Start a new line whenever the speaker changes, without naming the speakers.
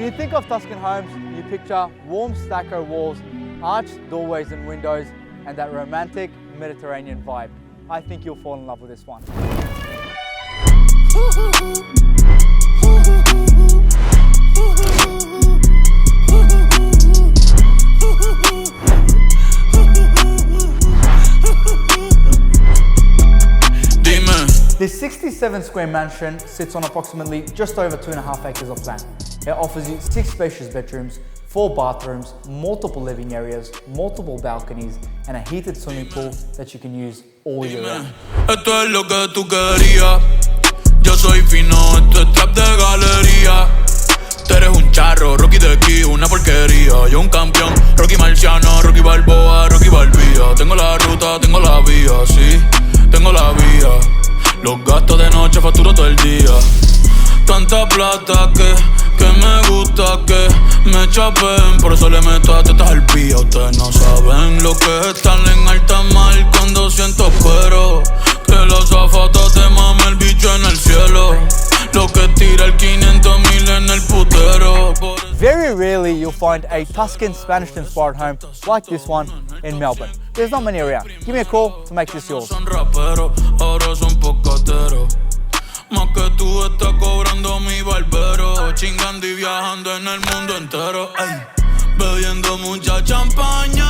When you think of Tuscan homes, you picture warm stucco walls, arched doorways and windows, and that romantic Mediterranean vibe. I think you'll fall in love with this one. This 67 square mansion sits on approximately just over 2.5 acres of land. It offers you 6 spacious bedrooms, 4 bathrooms, multiple living areas, multiple balconies, and a heated swimming pool that you can use all year round.
Esto es lo que tú querías. Yo soy fino, esto es trap de galería. Tú eres un charro, Rocky de aquí, una porquería. Yo un campeón, Rocky Marciano, Rocky Balboa, Rocky Balbía. Tengo la ruta, tengo la vía, sí, tengo la vía. Los gastos de noche facturo todo el día. Tanta plata que me gusta que me chapen. Por eso le meto a tetas al pía. Ustedes no saben lo que es estar en alta mar cuando siento cuero. Que los zapatos te mame el bicho en el cielo. Lo que tira el 500,000 en el putero.
Very rarely you'll find a Tuscan Spanish-inspired home like this one in Melbourne. There's not many around. Give me a call to make this yours.
Son raperos, ahora son pocateros. Más que tú estás cobrando mi barbero. Chingando y viajando en el mundo entero. Ay, bebiendo mucha champaña.